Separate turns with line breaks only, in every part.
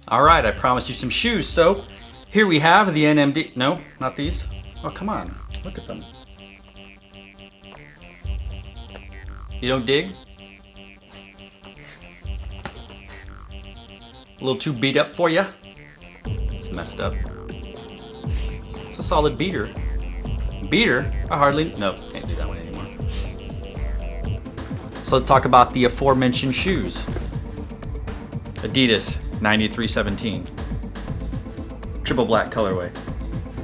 All right, I promised you some shoes, so here we have the NMD. No, not these. Oh, come on, look at them. You don't dig? A little too beat up for you? It's messed up. It's a solid beater. Beater? I hardly... No, can't do that one anymore. So let's talk about the aforementioned shoes. Adidas 9317. Triple black colorway.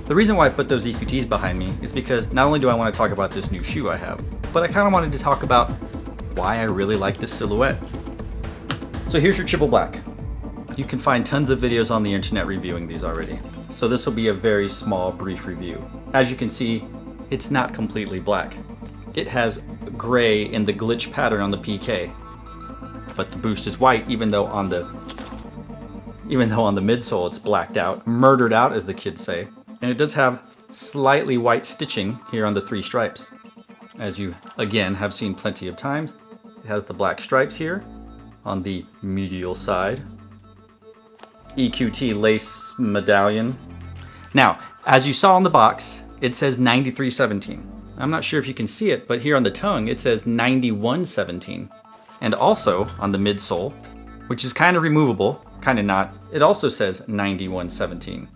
The reason why I put those EQTs behind me is because not only do I want to talk about this new shoe I have, but I kind of wanted to talk about why I really like this silhouette. So here's your triple black. You can find tons of videos on the internet reviewing these already. So this will be a very small, brief review. As you can see, it's not completely black. It has gray in the glitch pattern on the PK, but the boost is white, even though on the midsole it's blacked out, murdered out as the kids say. And it does have slightly white stitching here on the 3 stripes. As you, again, have seen plenty of times. It has the black stripes here on the medial side. EQT lace medallion. Now, as you saw on the box, it says 9317. I'm not sure if you can see it, but here on the tongue it says 9117. And also on the midsole, which is kind of removable, kind of not, it also says 9117.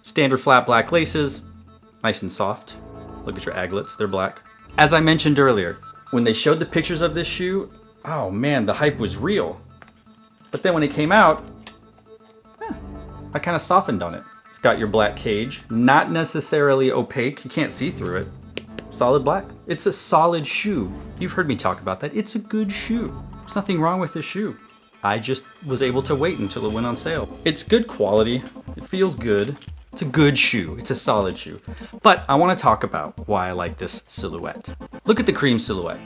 Standard flat black laces, nice and soft. Look at your aglets, they're black. As I mentioned earlier, when they showed the pictures of this shoe, oh man, the hype was real. But then when it came out, I kind of softened on it. It's got your black cage, not necessarily opaque, you can't see through it. Solid black. It's a solid shoe. You've heard me talk about that. It's a good shoe. There's nothing wrong with this shoe. I just was able to wait until it went on sale. It's good quality. It feels good. It's a good shoe. It's a solid shoe. But I want to talk about why I like this silhouette. Look at the cream silhouette.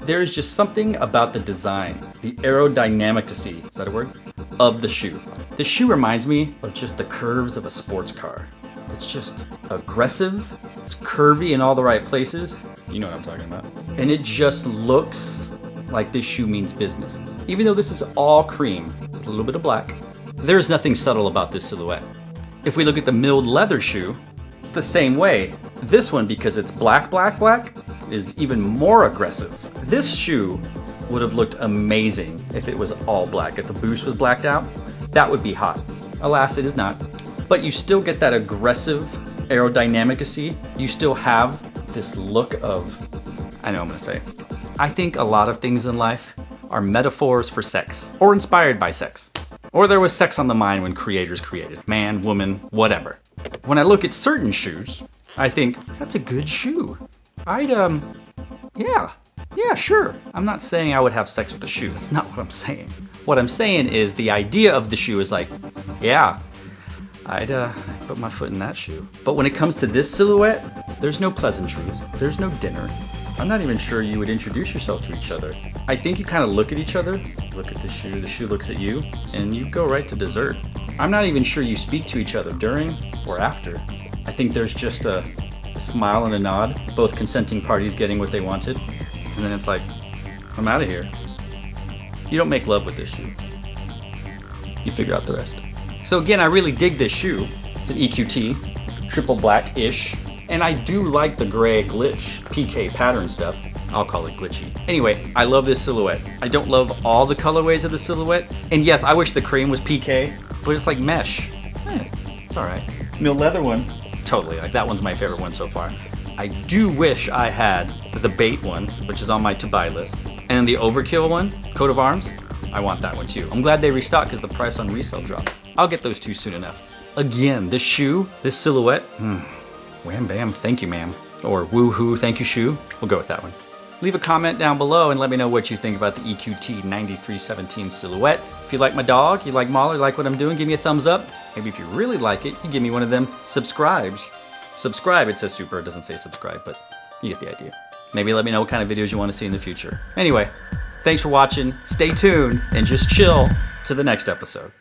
There is just something about the design, the aerodynamicacy, is that a word? Of the shoe. This shoe reminds me of just the curves of a sports car. It's just aggressive, it's curvy in all the right places. You know what I'm talking about. And it just looks like this shoe means business. Even though this is all cream, with a little bit of black, there is nothing subtle about this silhouette. If we look at the milled leather shoe, it's the same way. This one, because it's black, is even more aggressive. This shoe would have looked amazing if it was all black. If the boost was blacked out, that would be hot. Alas, it is not. But you still get that aggressive aerodynamicacy. You still have this look of, I know what I'm gonna say. I think a lot of things in life are metaphors for sex, or inspired by sex. Or there was sex on the mind when creators created. Man, woman, whatever. When I look at certain shoes, I think, that's a good shoe. Yeah, sure. I'm not saying I would have sex with a shoe. That's not what I'm saying. What I'm saying is the idea of the shoe is like, yeah, I'd put my foot in that shoe. But when it comes to this silhouette, there's no pleasantries. There's no dinner. I'm not even sure you would introduce yourself to each other. I think you kind of look at each other, look at the shoe looks at you, and you go right to dessert. I'm not even sure you speak to each other during or after. I think there's just a smile and a nod, both consenting parties getting what they wanted, and then it's like, I'm out of here. You don't make love with this shoe. You figure out the rest. So again, I really dig this shoe. It's an EQT, triple black-ish, and I do like the gray glitch PK pattern stuff. I'll call it glitchy. Anyway, I love this silhouette. I don't love all the colorways of the silhouette, and yes, I wish the cream was PK, but it's like mesh. It's all right. Milled leather one, totally. Like that one's my favorite one so far. I do wish I had the bait one, which is on my to-buy list, and then the overkill one, coat of arms. I want that one too. I'm glad they restocked because the price on resale dropped. I'll get those two soon enough. Again, this shoe, this silhouette, wham bam, thank you ma'am. Or woohoo, thank you shoe. We'll go with that one. Leave a comment down below and let me know what you think about the EQT 9317 silhouette. If you like my dog, you like Mahler, you like what I'm doing, give me a thumbs up. Maybe if you really like it, you give me one of them subscribes. Subscribe, it says super, it doesn't say subscribe, but you get the idea. Maybe let me know what kind of videos you want to see in the future. Anyway, thanks for watching, stay tuned, and just chill to the next episode.